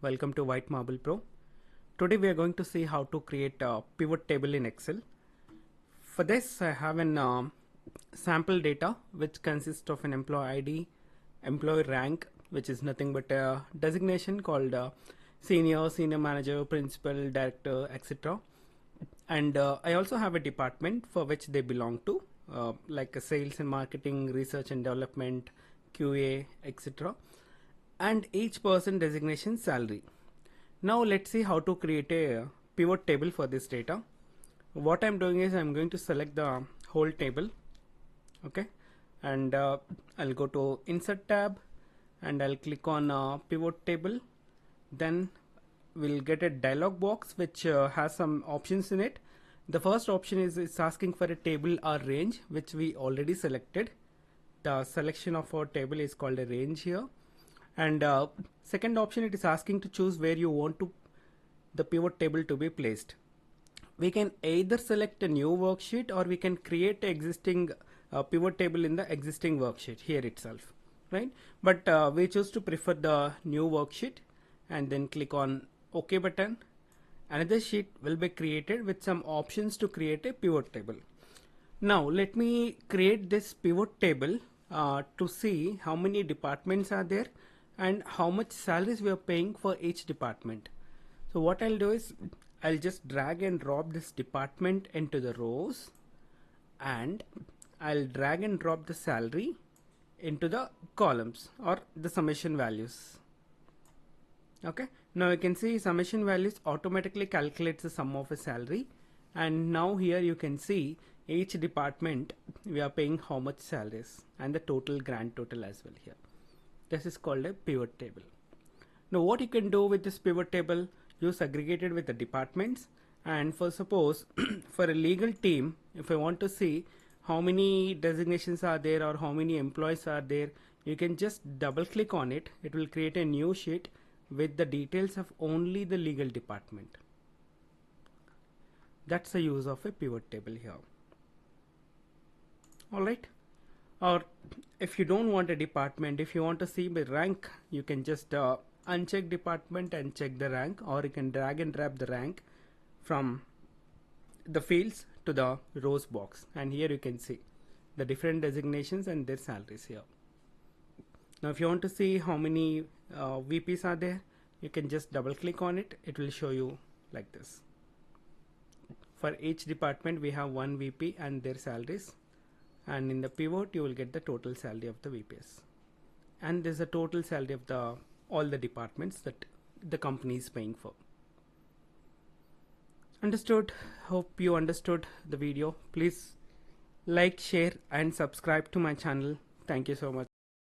Welcome to White Marble Pro. Today we are going to see how to create a pivot table in Excel. For this I have an sample data which consists of an employee ID, employee rank, which is nothing but a designation called senior, senior manager, principal, director, etc. And I also have a department for which they belong to, like a sales and marketing, research and development, QA, etc. And each person designation salary. Now let's see how to create a pivot table for this data. What I'm doing is I'm going to select the whole table, okay, and I'll go to Insert tab and I'll click on pivot table. Then we'll get a dialog box which has some options in it. The first option is it's asking for a table or range, which we already selected. The selection of our table is called a range here. And second option, it is asking to choose where you want the pivot table to be placed. We can either select a new worksheet or we can create an existing pivot table in the existing worksheet here itself, right? But we choose to prefer the new worksheet and then click on OK button. Another sheet will be created with some options to create a pivot table. Now let me create this pivot table to see how many departments are there and how much salaries we are paying for each department. So what I'll do is I'll just drag and drop this department into the rows, and I'll drag and drop the salary into the columns or the summation values. Okay, now you can see summation values automatically calculates the sum of a salary, and now here you can see each department we are paying how much salaries and the total grand total as well here. This is called a pivot table. Now what you can do with this pivot table, you segregate it with the departments, and for suppose for a legal team, if I want to see how many designations are there or how many employees are there, you can just double click on it. It will create a new sheet with the details of only the legal department. That's the use of a pivot table here. Alright. Or if you don't want a department, if you want to see by rank, you can just uncheck department and check the rank, or you can drag and drop the rank from the fields to the rows box, and here you can see the different designations and their salaries here. Now if you want to see how many VPs are there, you can just double click on it. It will show you like this. For each department we have one VP and their salaries, and in the pivot you will get the total salary of the VPs, and there's a total salary of all the departments that the company is paying for. Understood? Hope you understood the video. Please like, share and subscribe to my channel. Thank you so much.